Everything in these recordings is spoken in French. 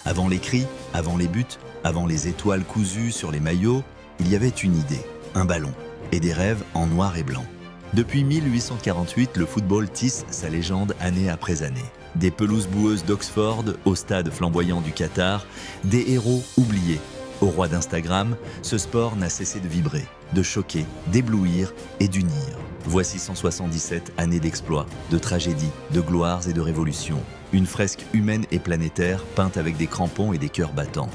Avant les cris, avant les buts, avant les étoiles cousues sur les maillots, il y avait une idée, un ballon et des rêves en noir et blanc. Depuis 1848, le football tisse sa légende année après année. Des pelouses boueuses d'Oxford au stade flamboyant du Qatar, des héros oubliés. Au roi d'Instagram, ce sport n'a cessé de vibrer, de choquer, d'éblouir et d'unir. Voici 177 années d'exploits, de tragédies, de gloires et de révolutions. Une fresque humaine et planétaire peinte avec des crampons et des cœurs battants.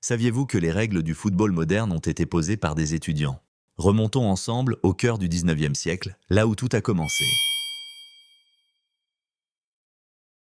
Saviez-vous que les règles du football moderne ont été posées par des étudiants? Remontons ensemble au cœur du 19e siècle, là où tout a commencé.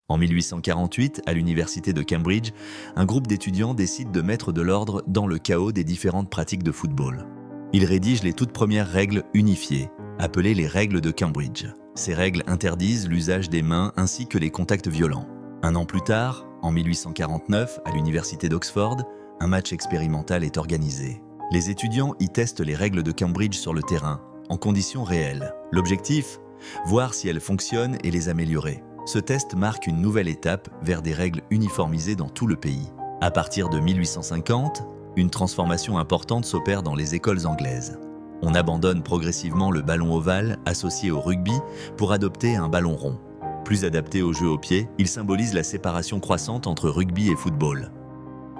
En 1848, à l'université de Cambridge, un groupe d'étudiants décide de mettre de l'ordre dans le chaos des différentes pratiques de football. Ils rédigent les toutes premières règles unifiées, appelées les règles de Cambridge. Ces règles interdisent l'usage des mains ainsi que les contacts violents. Un an plus tard, en 1849, à l'université d'Oxford, un match expérimental est organisé. Les étudiants y testent les règles de Cambridge sur le terrain, en conditions réelles. L'objectif? Voir si elles fonctionnent et les améliorer. Ce test marque une nouvelle étape vers des règles uniformisées dans tout le pays. À partir de 1850, une transformation importante s'opère dans les écoles anglaises. On abandonne progressivement le ballon ovale associé au rugby pour adopter un ballon rond. Plus adapté au jeu au pied, il symbolise la séparation croissante entre rugby et football.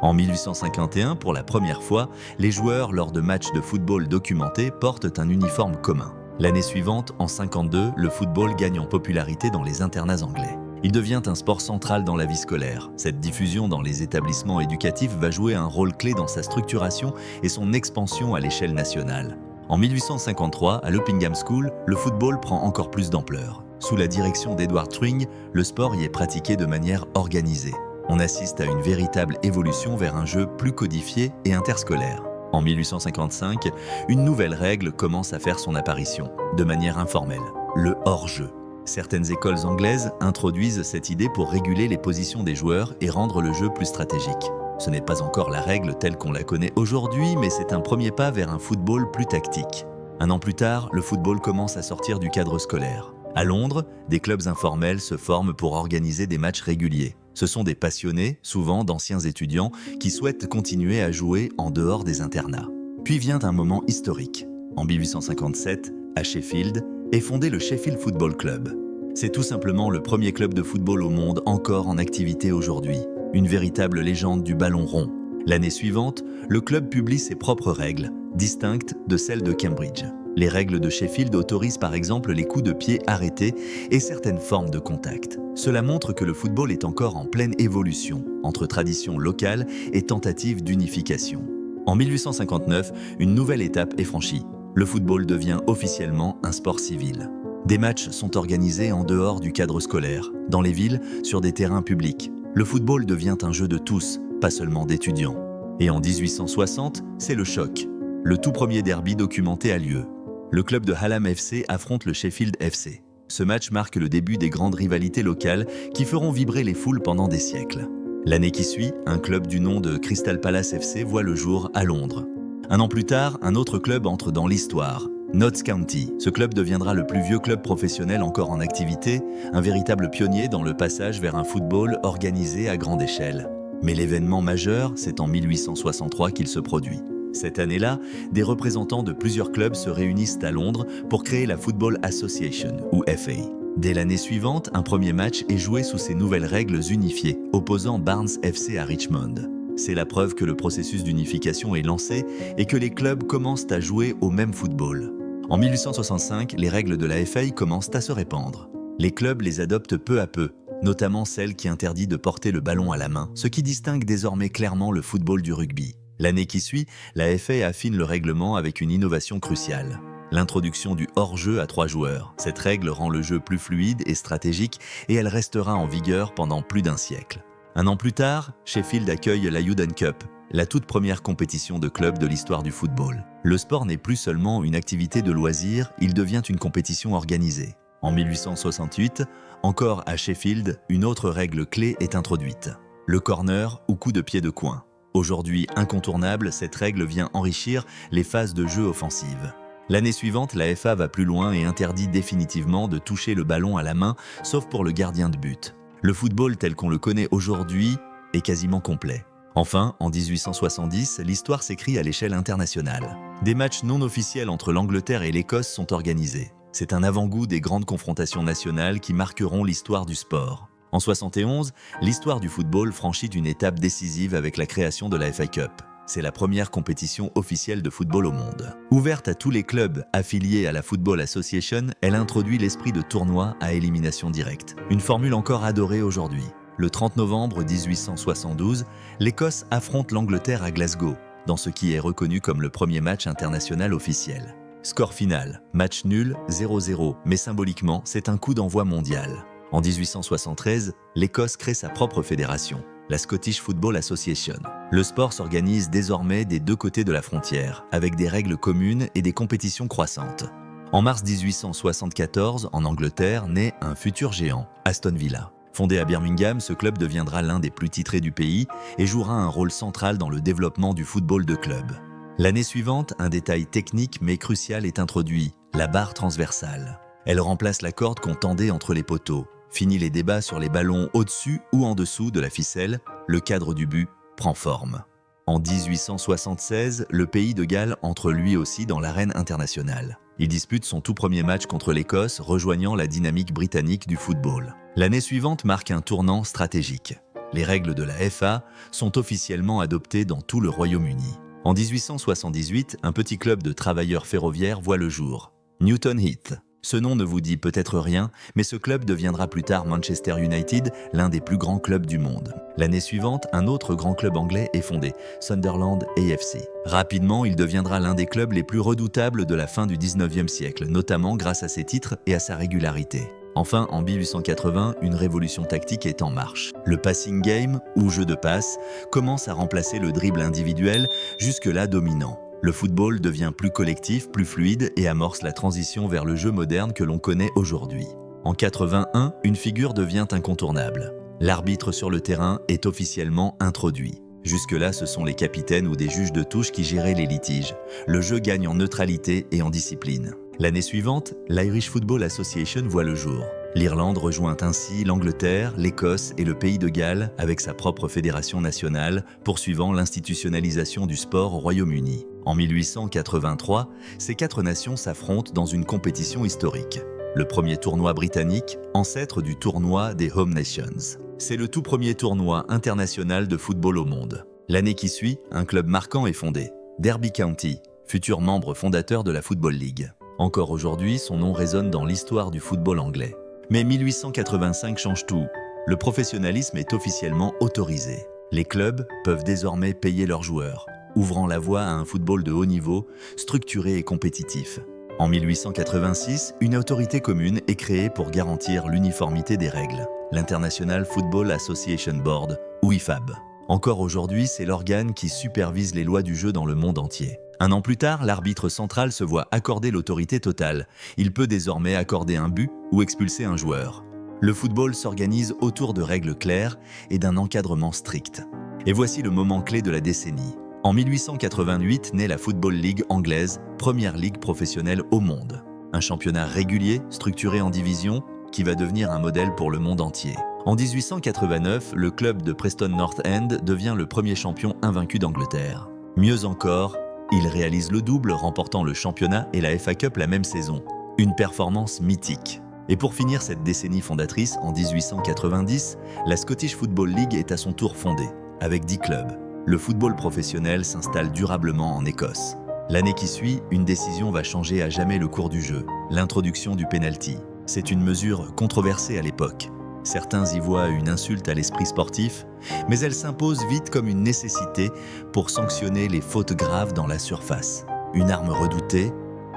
En 1851, pour la première fois, les joueurs, lors de matchs de football documentés, portent un uniforme commun. L'année suivante, en 1952, le football gagne en popularité dans les internats anglais. Il devient un sport central dans la vie scolaire. Cette diffusion dans les établissements éducatifs va jouer un rôle clé dans sa structuration et son expansion à l'échelle nationale. En 1853, à l'Oppingham School, le football prend encore plus d'ampleur. Sous la direction d'Edward Twing, le sport y est pratiqué de manière organisée. On assiste à une véritable évolution vers un jeu plus codifié et interscolaire. En 1855, une nouvelle règle commence à faire son apparition, de manière informelle, le hors-jeu. Certaines écoles anglaises introduisent cette idée pour réguler les positions des joueurs et rendre le jeu plus stratégique. Ce n'est pas encore la règle telle qu'on la connaît aujourd'hui, mais c'est un premier pas vers un football plus tactique. Un an plus tard, le football commence à sortir du cadre scolaire. À Londres, des clubs informels se forment pour organiser des matchs réguliers. Ce sont des passionnés, souvent d'anciens étudiants, qui souhaitent continuer à jouer en dehors des internats. Puis vient un moment historique. En 1857, à Sheffield, est fondé le Sheffield Football Club. C'est tout simplement le premier club de football au monde encore en activité aujourd'hui. Une véritable légende du ballon rond. L'année suivante, le club publie ses propres règles, distinctes de celles de Cambridge. Les règles de Sheffield autorisent par exemple les coups de pied arrêtés et certaines formes de contact. Cela montre que le football est encore en pleine évolution, entre tradition locale et tentative d'unification. En 1859, une nouvelle étape est franchie. Le football devient officiellement un sport civil. Des matchs sont organisés en dehors du cadre scolaire, dans les villes, sur des terrains publics. Le football devient un jeu de tous, pas seulement d'étudiants. Et en 1860, c'est le choc. Le tout premier derby documenté a lieu. Le club de Hallam FC affronte le Sheffield FC. Ce match marque le début des grandes rivalités locales qui feront vibrer les foules pendant des siècles. L'année qui suit, un club du nom de Crystal Palace FC voit le jour à Londres. Un an plus tard, un autre club entre dans l'histoire, Notts County. Ce club deviendra le plus vieux club professionnel encore en activité, un véritable pionnier dans le passage vers un football organisé à grande échelle. Mais l'événement majeur, c'est en 1863 qu'il se produit. Cette année-là, des représentants de plusieurs clubs se réunissent à Londres pour créer la Football Association, ou FA. Dès l'année suivante, un premier match est joué sous ces nouvelles règles unifiées, opposant Barnes FC à Richmond. C'est la preuve que le processus d'unification est lancé et que les clubs commencent à jouer au même football. En 1865, les règles de la FA commencent à se répandre. Les clubs les adoptent peu à peu, notamment celle qui interdit de porter le ballon à la main, ce qui distingue désormais clairement le football du rugby. L'année qui suit, la FA affine le règlement avec une innovation cruciale. L'introduction du hors-jeu à 3 joueurs. Cette règle rend le jeu plus fluide et stratégique et elle restera en vigueur pendant plus d'un siècle. Un an plus tard, Sheffield accueille la Youdan Cup, la toute première compétition de club de l'histoire du football. Le sport n'est plus seulement une activité de loisir, il devient une compétition organisée. En 1868, encore à Sheffield, une autre règle clé est introduite. Le corner ou coup de pied de coin. Aujourd'hui incontournable, cette règle vient enrichir les phases de jeu offensives. L'année suivante, la FA va plus loin et interdit définitivement de toucher le ballon à la main, sauf pour le gardien de but. Le football tel qu'on le connaît aujourd'hui est quasiment complet. Enfin, en 1870, l'histoire s'écrit à l'échelle internationale. Des matchs non officiels entre l'Angleterre et l'Écosse sont organisés. C'est un avant-goût des grandes confrontations nationales qui marqueront l'histoire du sport. En 71, l'histoire du football franchit une étape décisive avec la création de la FA Cup. C'est la première compétition officielle de football au monde. Ouverte à tous les clubs affiliés à la Football Association, elle introduit l'esprit de tournoi à élimination directe. Une formule encore adorée aujourd'hui. Le 30 novembre 1872, l'Écosse affronte l'Angleterre à Glasgow, dans ce qui est reconnu comme le premier match international officiel. Score final, match nul, 0-0, mais symboliquement, c'est un coup d'envoi mondial. En 1873, l'Écosse crée sa propre fédération, la Scottish Football Association. Le sport s'organise désormais des deux côtés de la frontière, avec des règles communes et des compétitions croissantes. En mars 1874, en Angleterre, naît un futur géant, Aston Villa. Fondé à Birmingham, ce club deviendra l'un des plus titrés du pays et jouera un rôle central dans le développement du football de club. L'année suivante, un détail technique mais crucial est introduit, la barre transversale. Elle remplace la corde qu'on tendait entre les poteaux. Fini les débats sur les ballons au-dessus ou en dessous de la ficelle, le cadre du but prend forme. En 1876, le pays de Galles entre lui aussi dans l'arène internationale. Il dispute son tout premier match contre l'Écosse, rejoignant la dynamique britannique du football. L'année suivante marque un tournant stratégique. Les règles de la FA sont officiellement adoptées dans tout le Royaume-Uni. En 1878, un petit club de travailleurs ferroviaires voit le jour, Newton Heath. Ce nom ne vous dit peut-être rien, mais ce club deviendra plus tard Manchester United, l'un des plus grands clubs du monde. L'année suivante, un autre grand club anglais est fondé, Sunderland AFC. Rapidement, il deviendra l'un des clubs les plus redoutables de la fin du 19e siècle, notamment grâce à ses titres et à sa régularité. Enfin, en 1880, une révolution tactique est en marche. Le passing game, ou jeu de passe, commence à remplacer le dribble individuel, jusque-là dominant. Le football devient plus collectif, plus fluide et amorce la transition vers le jeu moderne que l'on connaît aujourd'hui. En 81, une figure devient incontournable. L'arbitre sur le terrain est officiellement introduit. Jusque-là, ce sont les capitaines ou des juges de touche qui géraient les litiges. Le jeu gagne en neutralité et en discipline. L'année suivante, l'Irish Football Association voit le jour. L'Irlande rejoint ainsi l'Angleterre, l'Écosse et le Pays de Galles avec sa propre fédération nationale, poursuivant l'institutionnalisation du sport au Royaume-Uni. En 1883, ces quatre nations s'affrontent dans une compétition historique. Le premier tournoi britannique, ancêtre du tournoi des Home Nations. C'est le tout premier tournoi international de football au monde. L'année qui suit, un club marquant est fondé, Derby County, futur membre fondateur de la Football League. Encore aujourd'hui, son nom résonne dans l'histoire du football anglais. Mais 1885 change tout. Le professionnalisme est officiellement autorisé. Les clubs peuvent désormais payer leurs joueurs, ouvrant la voie à un football de haut niveau, structuré et compétitif. En 1886, une autorité commune est créée pour garantir l'uniformité des règles, l'International Football Association Board, ou IFAB. Encore aujourd'hui, c'est l'organe qui supervise les lois du jeu dans le monde entier. Un an plus tard, l'arbitre central se voit accorder l'autorité totale. Il peut désormais accorder un but ou expulser un joueur. Le football s'organise autour de règles claires et d'un encadrement strict. Et voici le moment clé de la décennie. En 1888 naît la Football League anglaise, première ligue professionnelle au monde. Un championnat régulier, structuré en divisions, qui va devenir un modèle pour le monde entier. En 1889, le club de Preston North End devient le premier champion invaincu d'Angleterre. Mieux encore, il réalise le double, remportant le championnat et la FA Cup la même saison. Une performance mythique. Et pour finir cette décennie fondatrice, en 1890, la Scottish Football League est à son tour fondée, avec 10 clubs. Le football professionnel s'installe durablement en Écosse. L'année qui suit, une décision va changer à jamais le cours du jeu, l'introduction du penalty. C'est une mesure controversée à l'époque. Certains y voient une insulte à l'esprit sportif, mais elle s'impose vite comme une nécessité pour sanctionner les fautes graves dans la surface. Une arme redoutée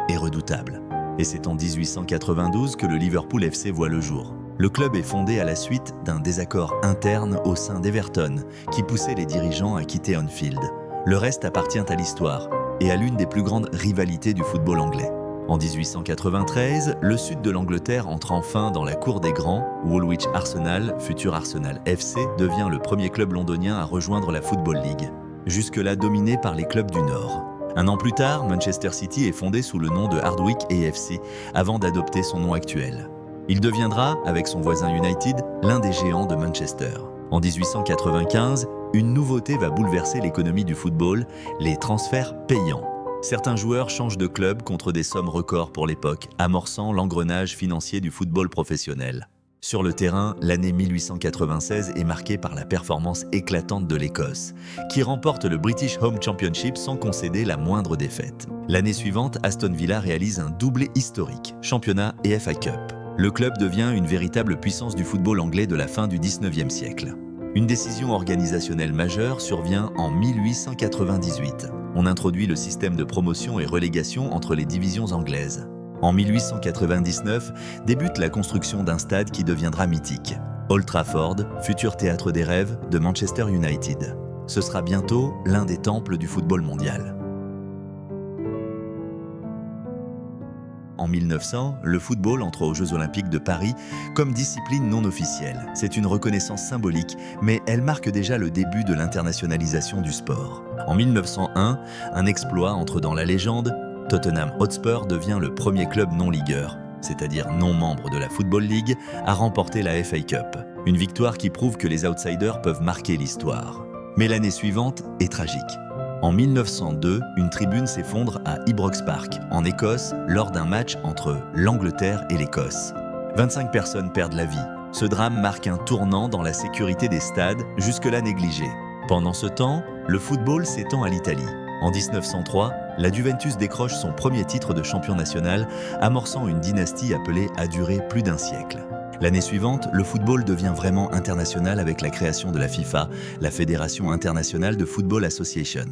et redoutable. Et c'est en 1892 que le Liverpool FC voit le jour. Le club est fondé à la suite d'un désaccord interne au sein d'Everton qui poussait les dirigeants à quitter Anfield. Le reste appartient à l'histoire et à l'une des plus grandes rivalités du football anglais. En 1893, le sud de l'Angleterre entre enfin dans la cour des grands. Woolwich Arsenal, futur Arsenal FC, devient le premier club londonien à rejoindre la Football League. jusque-là dominée par les clubs du Nord. Un an plus tard, Manchester City est fondé sous le nom de Hardwick AFC, avant d'adopter son nom actuel. Il deviendra, avec son voisin United, l'un des géants de Manchester. En 1895, une nouveauté va bouleverser l'économie du football, les transferts payants. Certains joueurs changent de club contre des sommes records pour l'époque, amorçant l'engrenage financier du football professionnel. Sur le terrain, l'année 1896 est marquée par la performance éclatante de l'Écosse, qui remporte le British Home Championship sans concéder la moindre défaite. L'année suivante, Aston Villa réalise un doublé historique, championnat et FA Cup. Le club devient une véritable puissance du football anglais de la fin du XIXe siècle. Une décision organisationnelle majeure survient en 1898. On introduit le système de promotion et relégation entre les divisions anglaises. En 1899, débute la construction d'un stade qui deviendra mythique. Old Trafford, futur théâtre des rêves de Manchester United. Ce sera bientôt l'un des temples du football mondial. En 1900, le football entre aux Jeux Olympiques de Paris comme discipline non officielle. C'est une reconnaissance symbolique, mais elle marque déjà le début de l'internationalisation du sport. En 1901, un exploit entre dans la légende. Tottenham Hotspur devient le premier club non-ligueur, c'est-à-dire non membre de la Football League, à remporter la FA Cup. Une victoire qui prouve que les outsiders peuvent marquer l'histoire. Mais l'année suivante est tragique. En 1902, une tribune s'effondre à Ibrox Park, en Écosse, lors d'un match entre l'Angleterre et l'Écosse. 25 personnes perdent la vie. Ce drame marque un tournant dans la sécurité des stades, jusque-là négligés. Pendant ce temps, le football s'étend à l'Italie. En 1903, la Juventus décroche son premier titre de champion national, amorçant une dynastie appelée à durer plus d'un siècle. L'année suivante, le football devient vraiment international avec la création de la FIFA, la Fédération internationale de Football Association.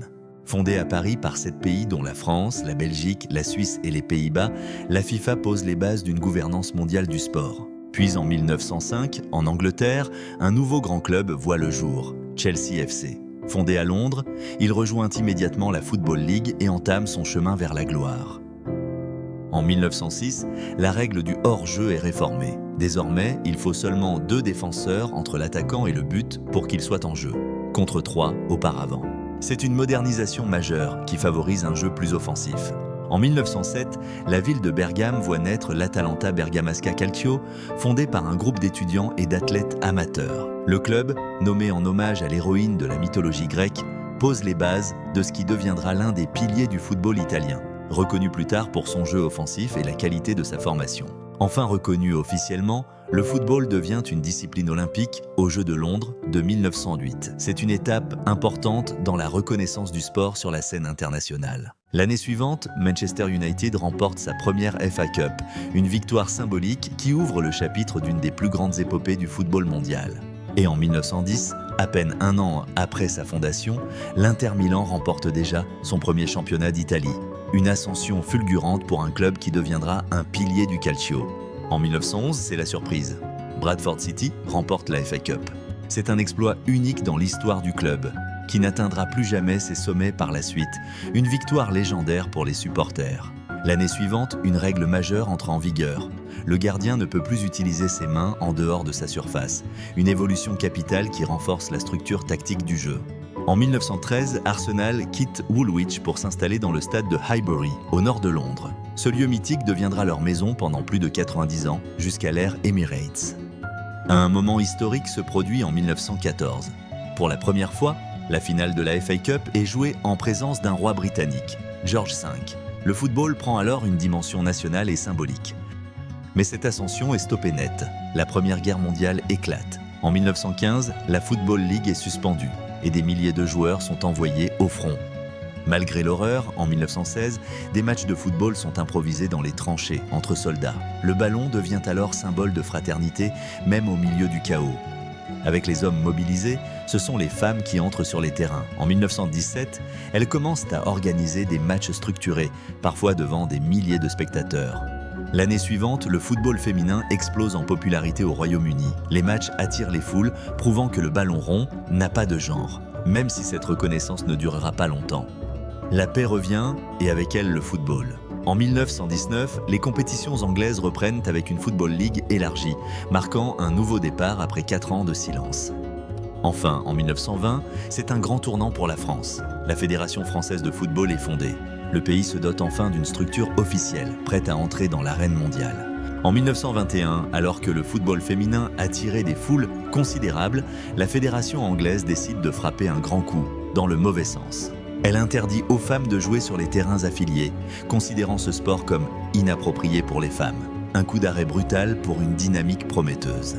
Fondée à Paris par 7 pays dont la France, la Belgique, la Suisse et les Pays-Bas, la FIFA pose les bases d'une gouvernance mondiale du sport. Puis en 1905, en Angleterre, un nouveau grand club voit le jour, Chelsea FC. Fondé à Londres, il rejoint immédiatement la Football League et entame son chemin vers la gloire. En 1906, la règle du hors-jeu est réformée. Désormais, il faut seulement 2 défenseurs entre l'attaquant et le but pour qu'il soit en jeu, contre 3 auparavant. C'est une modernisation majeure qui favorise un jeu plus offensif. En 1907, la ville de Bergame voit naître l'Atalanta Bergamasca Calcio, fondé par un groupe d'étudiants et d'athlètes amateurs. Le club, nommé en hommage à l'héroïne de la mythologie grecque, pose les bases de ce qui deviendra l'un des piliers du football italien, reconnu plus tard pour son jeu offensif et la qualité de sa formation. Enfin reconnu officiellement, le football devient une discipline olympique aux Jeux de Londres de 1908. C'est une étape importante dans la reconnaissance du sport sur la scène internationale. L'année suivante, Manchester United remporte sa première FA Cup, une victoire symbolique qui ouvre le chapitre d'une des plus grandes épopées du football mondial. Et en 1910, à peine un an après sa fondation, l'Inter Milan remporte déjà son premier championnat d'Italie. Une ascension fulgurante pour un club qui deviendra un pilier du calcio. En 1911, c'est la surprise. Bradford City remporte la FA Cup. C'est un exploit unique dans l'histoire du club, qui n'atteindra plus jamais ses sommets par la suite. Une victoire légendaire pour les supporters. L'année suivante, une règle majeure entre en vigueur. Le gardien ne peut plus utiliser ses mains en dehors de sa surface. Une évolution capitale qui renforce la structure tactique du jeu. En 1913, Arsenal quitte Woolwich pour s'installer dans le stade de Highbury, au nord de Londres. Ce lieu mythique deviendra leur maison pendant plus de 90 ans, jusqu'à l'ère Emirates. Un moment historique se produit en 1914. Pour la première fois, la finale de la FA Cup est jouée en présence d'un roi britannique, George V. Le football prend alors une dimension nationale et symbolique. Mais cette ascension est stoppée net. La Première Guerre mondiale éclate. En 1915, la Football League est suspendue et des milliers de joueurs sont envoyés au front. Malgré l'horreur, en 1916, des matchs de football sont improvisés dans les tranchées entre soldats. Le ballon devient alors symbole de fraternité, même au milieu du chaos. Avec les hommes mobilisés, ce sont les femmes qui entrent sur les terrains. En 1917, elles commencent à organiser des matchs structurés, parfois devant des milliers de spectateurs. L'année suivante, le football féminin explose en popularité au Royaume-Uni. Les matchs attirent les foules, prouvant que le ballon rond n'a pas de genre, même si cette reconnaissance ne durera pas longtemps. La paix revient, et avec elle le football. En 1919, les compétitions anglaises reprennent avec une Football League élargie, marquant un nouveau départ après 4 ans de silence. Enfin, en 1920, c'est un grand tournant pour la France. La Fédération française de football est fondée. Le pays se dote enfin d'une structure officielle, prête à entrer dans l'arène mondiale. En 1921, alors que le football féminin attirait des foules considérables, la fédération anglaise décide de frapper un grand coup, dans le mauvais sens. Elle interdit aux femmes de jouer sur les terrains affiliés, considérant ce sport comme inapproprié pour les femmes. Un coup d'arrêt brutal pour une dynamique prometteuse.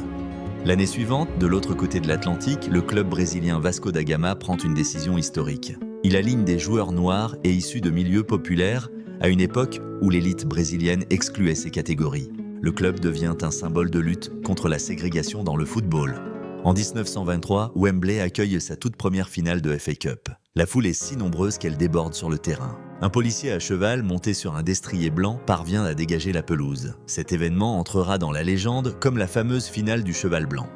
L'année suivante, de l'autre côté de l'Atlantique, le club brésilien Vasco da Gama prend une décision historique. Il aligne des joueurs noirs et issus de milieux populaires à une époque où l'élite brésilienne excluait ces catégories. Le club devient un symbole de lutte contre la ségrégation dans le football. En 1923, Wembley accueille sa toute première finale de FA Cup. La foule est si nombreuse qu'elle déborde sur le terrain. Un policier à cheval, monté sur un destrier blanc, parvient à dégager la pelouse. Cet événement entrera dans la légende comme la fameuse finale du cheval blanc.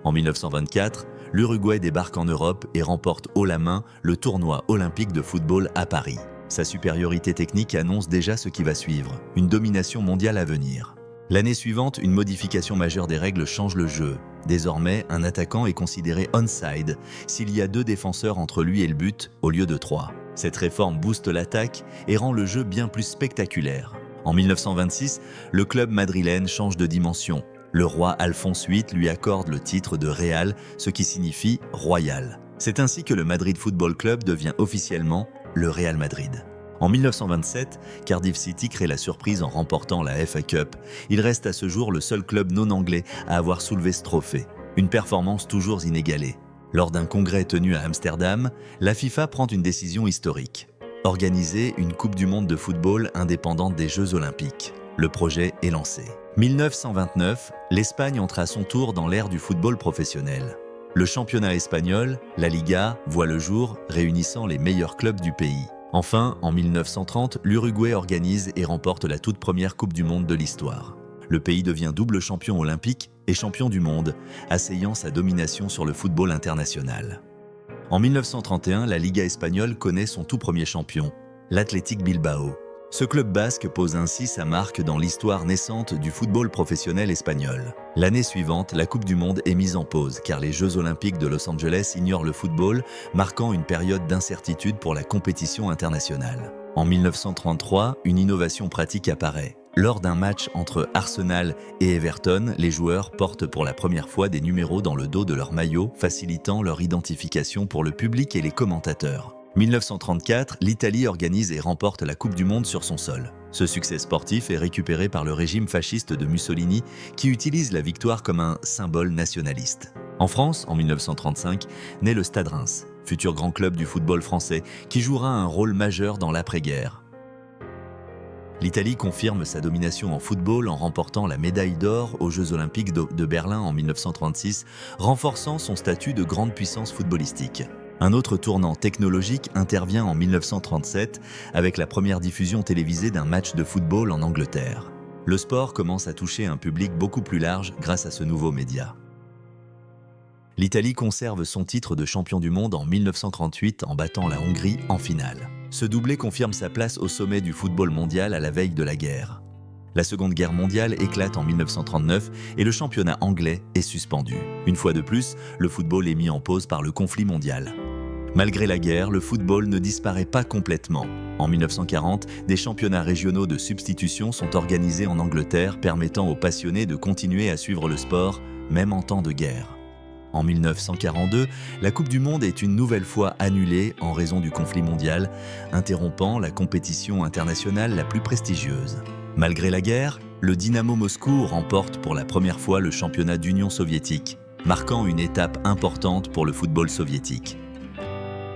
En 1924, l'Uruguay débarque en Europe et remporte haut la main le tournoi olympique de football à Paris. Sa supériorité technique annonce déjà ce qui va suivre, une domination mondiale à venir. L'année suivante, une modification majeure des règles change le jeu. Désormais, un attaquant est considéré onside s'il y a 2 défenseurs entre lui et le but, au lieu de 3. Cette réforme booste l'attaque et rend le jeu bien plus spectaculaire. En 1926, le club madrilène change de dimension. Le roi Alphonse VIII lui accorde le titre de Real, ce qui signifie royal. C'est ainsi que le Madrid Football Club devient officiellement le Real Madrid. En 1927, Cardiff City crée la surprise en remportant la FA Cup. Il reste à ce jour le seul club non anglais à avoir soulevé ce trophée. Une performance toujours inégalée. Lors d'un congrès tenu à Amsterdam, la FIFA prend une décision historique. Organiser une Coupe du Monde de football indépendante des Jeux Olympiques. Le projet est lancé. 1929, l'Espagne entre à son tour dans l'ère du football professionnel. Le championnat espagnol, la Liga, voit le jour, réunissant les meilleurs clubs du pays. Enfin, en 1930, l'Uruguay organise et remporte la toute première Coupe du Monde de l'histoire. Le pays devient double champion olympique et champion du monde, asseyant sa domination sur le football international. En 1931, la Liga espagnole connaît son tout premier champion, l'Athletic Bilbao. Ce club basque pose ainsi sa marque dans l'histoire naissante du football professionnel espagnol. L'année suivante, la Coupe du Monde est mise en pause car les Jeux Olympiques de Los Angeles ignorent le football, marquant une période d'incertitude pour la compétition internationale. En 1933, une innovation pratique apparaît. Lors d'un match entre Arsenal et Everton, les joueurs portent pour la première fois des numéros dans le dos de leur maillot, facilitant leur identification pour le public et les commentateurs. 1934, l'Italie organise et remporte la Coupe du Monde sur son sol. Ce succès sportif est récupéré par le régime fasciste de Mussolini qui utilise la victoire comme un symbole nationaliste. En France, en 1935, naît le Stade Reims, futur grand club du football français qui jouera un rôle majeur dans l'après-guerre. L'Italie confirme sa domination en football en remportant la médaille d'or aux Jeux Olympiques de Berlin en 1936, renforçant son statut de grande puissance footballistique. Un autre tournant technologique intervient en 1937 avec la première diffusion télévisée d'un match de football en Angleterre. Le sport commence à toucher un public beaucoup plus large grâce à ce nouveau média. L'Italie conserve son titre de champion du monde en 1938 en battant la Hongrie en finale. Ce doublé confirme sa place au sommet du football mondial à la veille de la guerre. La Seconde Guerre mondiale éclate en 1939 et le championnat anglais est suspendu. Une fois de plus, le football est mis en pause par le conflit mondial. Malgré la guerre, le football ne disparaît pas complètement. En 1940, des championnats régionaux de substitution sont organisés en Angleterre, permettant aux passionnés de continuer à suivre le sport, même en temps de guerre. En 1942, la Coupe du Monde est une nouvelle fois annulée en raison du conflit mondial, interrompant la compétition internationale la plus prestigieuse. Malgré la guerre, le Dynamo Moscou remporte pour la première fois le championnat d'Union soviétique, marquant une étape importante pour le football soviétique.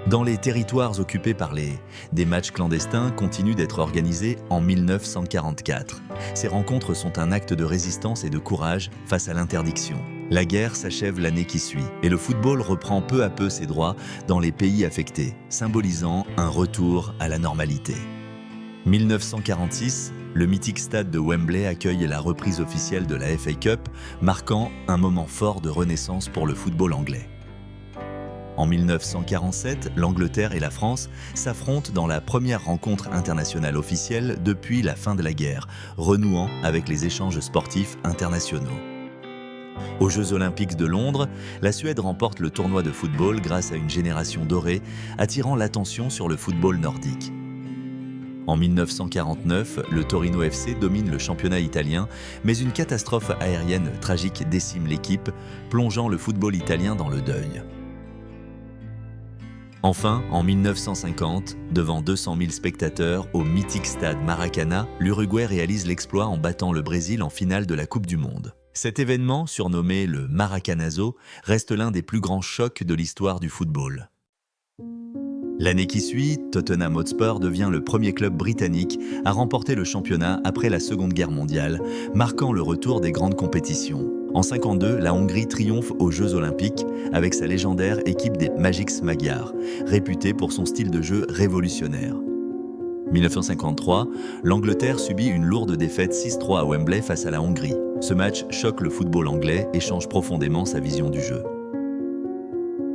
Dans les territoires occupés par des matchs clandestins continuent d'être organisés en 1944. Ces rencontres sont un acte de résistance et de courage face à l'interdiction. La guerre s'achève l'année qui suit et le football reprend peu à peu ses droits dans les pays affectés, symbolisant un retour à la normalité. 1946, le mythique stade de Wembley accueille la reprise officielle de la FA Cup, marquant un moment fort de renaissance pour le football anglais. En 1947, l'Angleterre et la France s'affrontent dans la première rencontre internationale officielle depuis la fin de la guerre, renouant avec les échanges sportifs internationaux. Aux Jeux Olympiques de Londres, la Suède remporte le tournoi de football grâce à une génération dorée, attirant l'attention sur le football nordique. En 1949, le Torino FC domine le championnat italien, mais une catastrophe aérienne tragique décime l'équipe, plongeant le football italien dans le deuil. Enfin, en 1950, devant 200 000 spectateurs au mythique stade Maracanã, l'Uruguay réalise l'exploit en battant le Brésil en finale de la Coupe du Monde. Cet événement, surnommé le Maracanazo, reste l'un des plus grands chocs de l'histoire du football. L'année qui suit, Tottenham Hotspur devient le premier club britannique à remporter le championnat après la Seconde Guerre mondiale, marquant le retour des grandes compétitions. En 1952, la Hongrie triomphe aux Jeux Olympiques avec sa légendaire équipe des Magics Magyars, réputée pour son style de jeu révolutionnaire. 1953, l'Angleterre subit une lourde défaite 6-3 à Wembley face à la Hongrie. Ce match choque le football anglais et change profondément sa vision du jeu.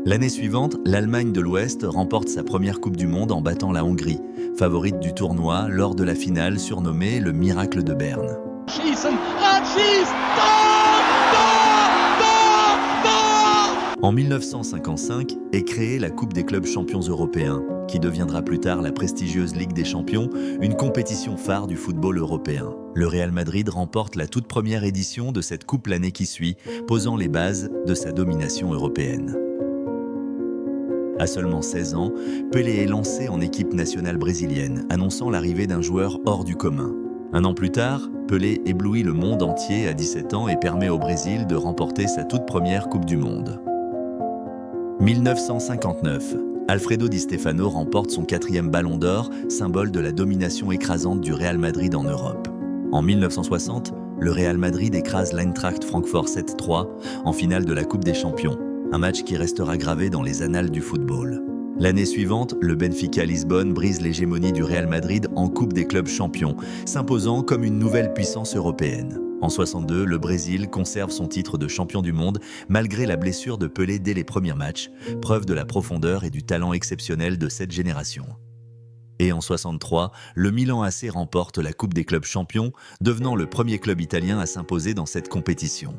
L'année suivante, l'Allemagne de l'Ouest remporte sa première Coupe du Monde en battant la Hongrie, favorite du tournoi lors de la finale surnommée le Miracle de Berne. En 1955 est créée la Coupe des clubs champions européens, qui deviendra plus tard la prestigieuse Ligue des champions, une compétition phare du football européen. Le Real Madrid remporte la toute première édition de cette coupe l'année qui suit, posant les bases de sa domination européenne. À seulement 16 ans, Pelé est lancé en équipe nationale brésilienne, annonçant l'arrivée d'un joueur hors du commun. Un an plus tard, Pelé éblouit le monde entier à 17 ans et permet au Brésil de remporter sa toute première Coupe du Monde. 1959, Alfredo Di Stefano remporte son 4e Ballon d'Or, symbole de la domination écrasante du Real Madrid en Europe. En 1960, le Real Madrid écrase l'Eintracht Francfort 7-3 en finale de la Coupe des Champions, un match qui restera gravé dans les annales du football. L'année suivante, le Benfica Lisbonne brise l'hégémonie du Real Madrid en Coupe des clubs champions, s'imposant comme une nouvelle puissance européenne. En 1962, le Brésil conserve son titre de champion du monde malgré la blessure de Pelé dès les premiers matchs, preuve de la profondeur et du talent exceptionnel de cette génération. Et en 1963, le Milan AC remporte la Coupe des clubs champions, devenant le premier club italien à s'imposer dans cette compétition.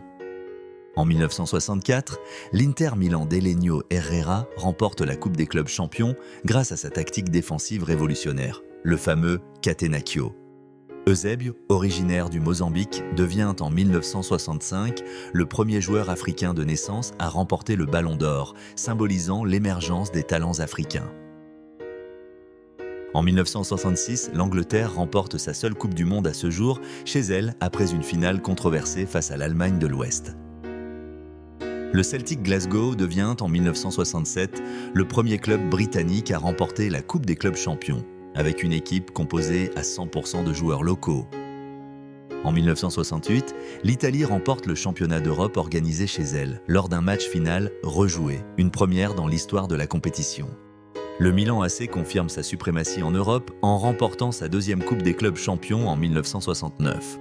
En 1964, l'Inter Milan d'Helenio Herrera remporte la Coupe des clubs champions grâce à sa tactique défensive révolutionnaire, le fameux Catenaccio. Eusébio, originaire du Mozambique, devient en 1965 le premier joueur africain de naissance à remporter le Ballon d'Or, symbolisant l'émergence des talents africains. En 1966, l'Angleterre remporte sa seule Coupe du Monde à ce jour, chez elle, après une finale controversée face à l'Allemagne de l'Ouest. Le Celtic Glasgow devient en 1967 le premier club britannique à remporter la Coupe des clubs champions, avec une équipe composée à 100% de joueurs locaux. En 1968, l'Italie remporte le championnat d'Europe organisé chez elle, lors d'un match final rejoué, une première dans l'histoire de la compétition. Le Milan AC confirme sa suprématie en Europe en remportant sa 2e Coupe des clubs champions en 1969.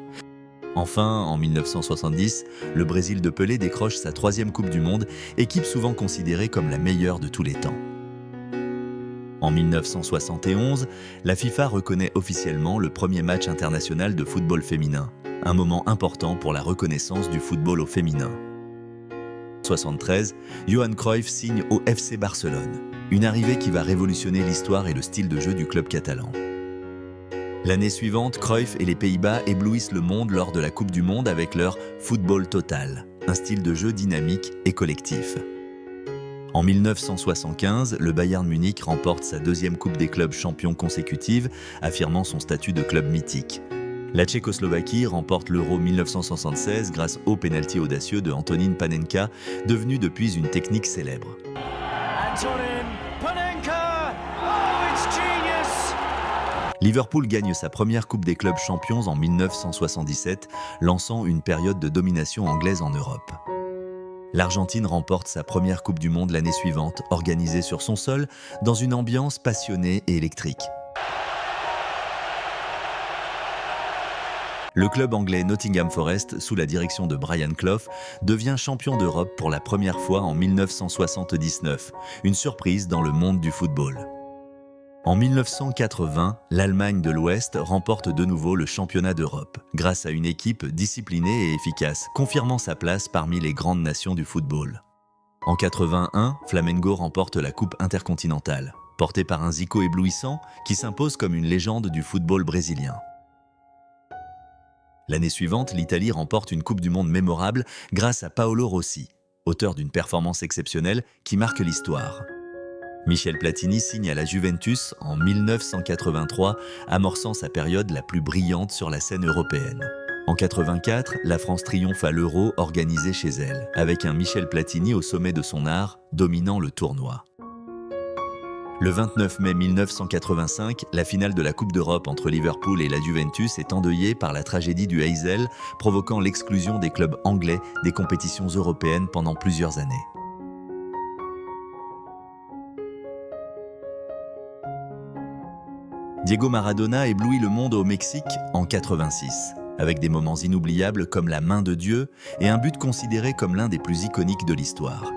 Enfin, en 1970, le Brésil de Pelé décroche sa 3e Coupe du Monde, équipe souvent considérée comme la meilleure de tous les temps. En 1971, la FIFA reconnaît officiellement le premier match international de football féminin, un moment important pour la reconnaissance du football au féminin. En 1973, Johan Cruyff signe au FC Barcelone, une arrivée qui va révolutionner l'histoire et le style de jeu du club catalan. L'année suivante, Cruyff et les Pays-Bas éblouissent le monde lors de la Coupe du Monde avec leur football total, un style de jeu dynamique et collectif. En 1975, le Bayern Munich remporte sa 2e Coupe des clubs champions consécutive, affirmant son statut de club mythique. La Tchécoslovaquie remporte l'Euro 1976 grâce au pénalty audacieux de Antonín Panenka, devenu depuis une technique célèbre. Antonín Panenka! Oh, it's genius! Liverpool gagne sa première Coupe des clubs champions en 1977, lançant une période de domination anglaise en Europe. L'Argentine remporte sa première Coupe du Monde l'année suivante, organisée sur son sol, dans une ambiance passionnée et électrique. Le club anglais Nottingham Forest, sous la direction de Brian Clough, devient champion d'Europe pour la première fois en 1979, une surprise dans le monde du football. En 1980, l'Allemagne de l'Ouest remporte de nouveau le championnat d'Europe, grâce à une équipe disciplinée et efficace, confirmant sa place parmi les grandes nations du football. En 81, Flamengo remporte la Coupe intercontinentale, portée par un Zico éblouissant qui s'impose comme une légende du football brésilien. L'année suivante, l'Italie remporte une Coupe du Monde mémorable grâce à Paolo Rossi, auteur d'une performance exceptionnelle qui marque l'histoire. Michel Platini signe à la Juventus en 1983, amorçant sa période la plus brillante sur la scène européenne. En 84, la France triomphe à l'Euro organisé chez elle, avec un Michel Platini au sommet de son art, dominant le tournoi. Le 29 mai 1985, la finale de la Coupe d'Europe entre Liverpool et la Juventus est endeuillée par la tragédie du Heysel, provoquant l'exclusion des clubs anglais des compétitions européennes pendant plusieurs années. Diego Maradona éblouit le monde au Mexique en 86, avec des moments inoubliables comme la main de Dieu et un but considéré comme l'un des plus iconiques de l'histoire.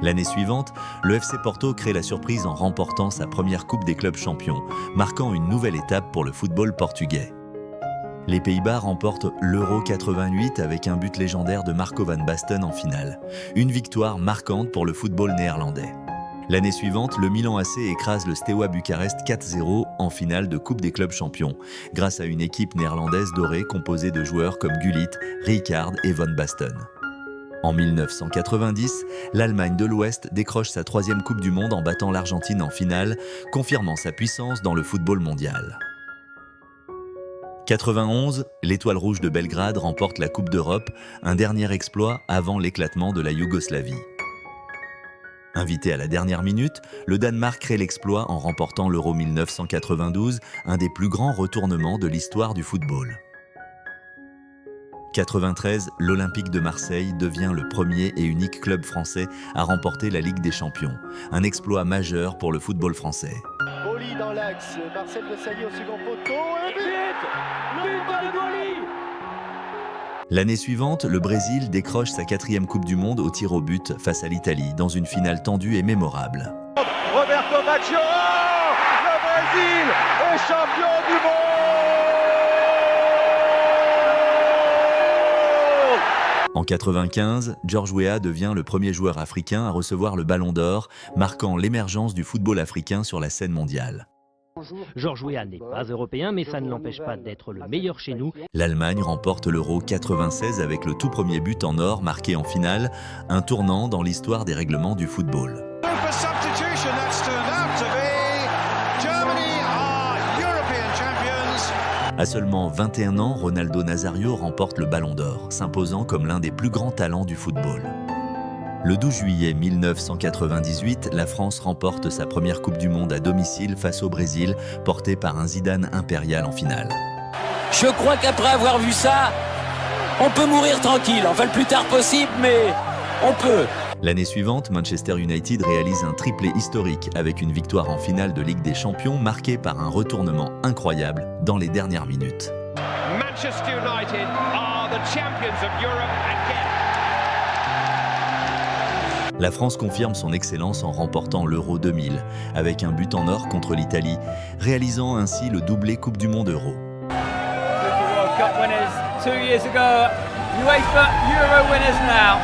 L'année suivante, le FC Porto crée la surprise en remportant sa première Coupe des clubs champions, marquant une nouvelle étape pour le football portugais. Les Pays-Bas remportent l'Euro 88 avec un but légendaire de Marco van Basten en finale. Une victoire marquante pour le football néerlandais. L'année suivante, le Milan AC écrase le Steaua Bucarest 4-0 en finale de Coupe des clubs champions, grâce à une équipe néerlandaise dorée composée de joueurs comme Gullit, Rijkaard et Van Basten. En 1990, l'Allemagne de l'Ouest décroche sa troisième Coupe du Monde en battant l'Argentine en finale, confirmant sa puissance dans le football mondial. 91, l'Étoile rouge de Belgrade remporte la Coupe d'Europe, un dernier exploit avant l'éclatement de la Yougoslavie. Invité à la dernière minute, le Danemark crée l'exploit en remportant l'Euro 1992, un des plus grands retournements de l'histoire du football. 93, l'Olympique de Marseille devient le premier et unique club français à remporter la Ligue des Champions, un exploit majeur pour le football français. Boli dans l'axe, Marcel Desailly au second poteau, et but de Boli. L'année suivante, le Brésil décroche sa quatrième Coupe du Monde au tir au but face à l'Italie, dans une finale tendue et mémorable. Roberto Baggio, le Brésil est champion du monde. En 95, George Weah devient le premier joueur africain à recevoir le Ballon d'Or, marquant l'émergence du football africain sur la scène mondiale. George Weah n'est pas européen, mais ça ne l'empêche pas d'être le meilleur chez nous. L'Allemagne remporte l'Euro 96 avec le tout premier but en or marqué en finale, un tournant dans l'histoire des règlements du football. À seulement 21 ans, Ronaldo Nazario remporte le Ballon d'Or, s'imposant comme l'un des plus grands talents du football. Le 12 juillet 1998, la France remporte sa première Coupe du Monde à domicile face au Brésil, portée par un Zidane impérial en finale. Je crois qu'après avoir vu ça, on peut mourir tranquille. Enfin, le plus tard possible, mais on peut. L'année suivante, Manchester United réalise un triplé historique avec une victoire en finale de Ligue des Champions marquée par un retournement incroyable dans les dernières minutes. Manchester United are the champions of Europe again. La France confirme son excellence en remportant l'Euro 2000 avec un but en or contre l'Italie, réalisant ainsi le doublé Coupe du Monde Euro. World Cup winners 2 years ago, UEFA Euro winners now.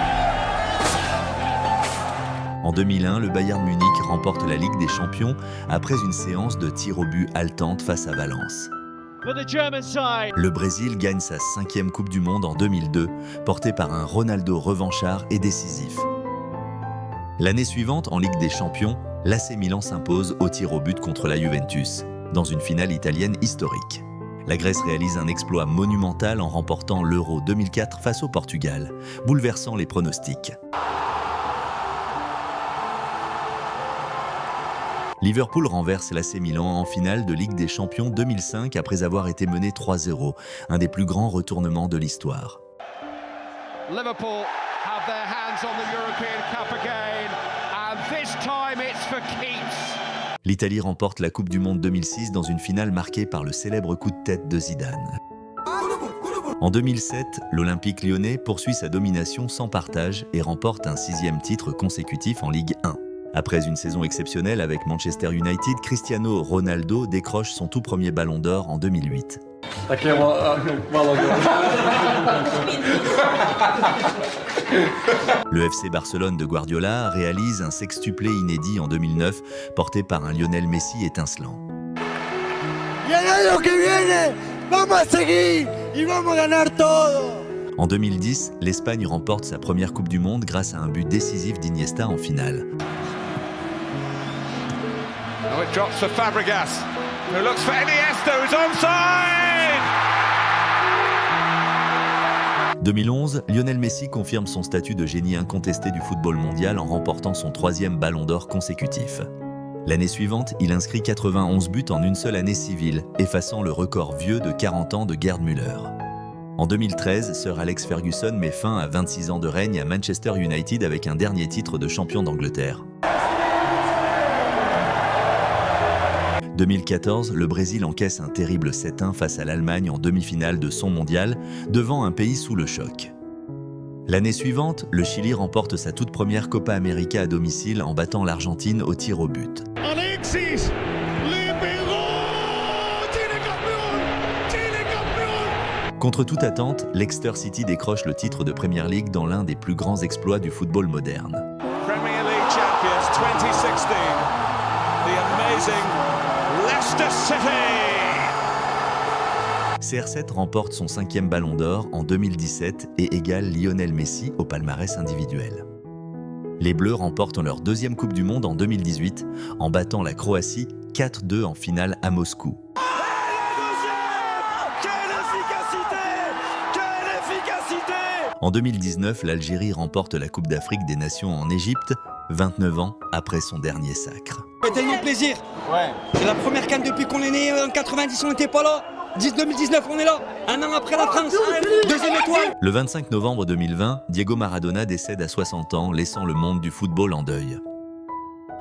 En 2001, le Bayern Munich remporte la Ligue des Champions après une séance de tirs au but haletante face à Valence. Le Brésil gagne sa 5e Coupe du Monde en 2002, portée par un Ronaldo revanchard et décisif. L'année suivante, en Ligue des Champions, l'AC Milan s'impose au tir au but contre la Juventus, dans une finale italienne historique. La Grèce réalise un exploit monumental en remportant l'Euro 2004 face au Portugal, bouleversant les pronostics. Liverpool renverse l'AC Milan en finale de Ligue des Champions 2005 après avoir été mené 3-0, un des plus grands retournements de l'histoire. Liverpool have their hands on the European Cup again, and this time it's for keeps. L'Italie remporte la Coupe du Monde 2006 dans une finale marquée par le célèbre coup de tête de Zidane. En 2007, l'Olympique lyonnais poursuit sa domination sans partage et remporte un 6e titre consécutif en Ligue 1. Après une saison exceptionnelle avec Manchester United, Cristiano Ronaldo décroche son tout premier ballon d'or en 2008. Le FC Barcelone de Guardiola réalise un sextuplé inédit en 2009, porté par un Lionel Messi étincelant. En 2010, l'Espagne remporte sa première Coupe du Monde grâce à un but décisif d'Iniesta en finale. Oh, it drops for Fabregas, who looks for Iniesta, who's onside! 2011, Lionel Messi confirme son statut de génie incontesté du football mondial en remportant son 3e ballon d'or consécutif. L'année suivante, il inscrit 91 buts en une seule année civile, effaçant le record vieux de 40 ans de Gerd Müller. En 2013, Sir Alex Ferguson met fin à 26 ans de règne à Manchester United avec un dernier titre de champion d'Angleterre. 2014, le Brésil encaisse un terrible 7-1 face à l'Allemagne en demi-finale de son mondial, devant un pays sous le choc. L'année suivante, le Chili remporte sa toute première Copa América à domicile en battant l'Argentine au tir au but. Alexis, le pegó, Chile campeón, Chile campeón. Contre toute attente, Leicester City décroche le titre de Premier League dans l'un des plus grands exploits du football moderne. Premier League champions 2016, the amazing Leicester City! CR7 remporte son 5e ballon d'or en 2017 et égale Lionel Messi au palmarès individuel. Les Bleus remportent leur 2e Coupe du Monde en 2018 en battant la Croatie 4-2 en finale à Moscou. En 2019, l'Algérie remporte la Coupe d'Afrique des Nations en Égypte, 29 ans après son dernier sacre. Ça fait tellement plaisir. Ouais. C'est la première CAN depuis qu'on est né. En 90, on n'était pas là. 2019, on est là. Un an après la France. 2e étoile. Le 25 novembre 2020, Diego Maradona décède à 60 ans, laissant le monde du football en deuil.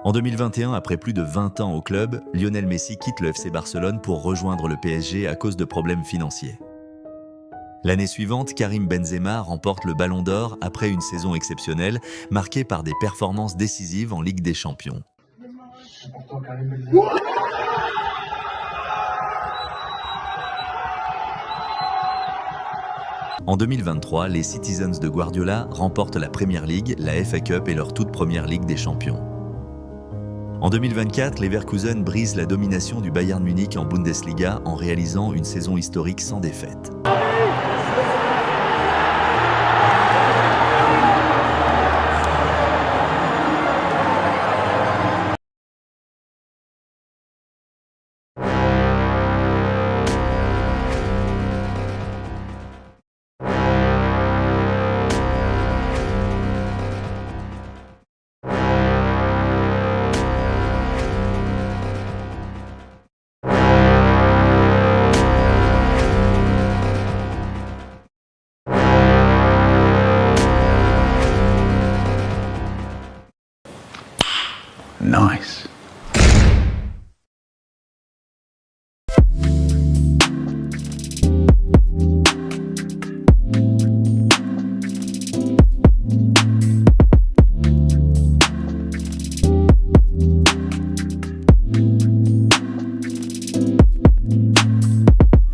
En 2021, après plus de 20 ans au club, Lionel Messi quitte le FC Barcelone pour rejoindre le PSG à cause de problèmes financiers. L'année suivante, Karim Benzema remporte le Ballon d'Or après une saison exceptionnelle, marquée par des performances décisives en Ligue des Champions. En 2023, les Citizens de Guardiola remportent la Premier League, la FA Cup et leur toute première Ligue des Champions. En 2024, les Leverkusen brisent la domination du Bayern Munich en Bundesliga en réalisant une saison historique sans défaite. Nice.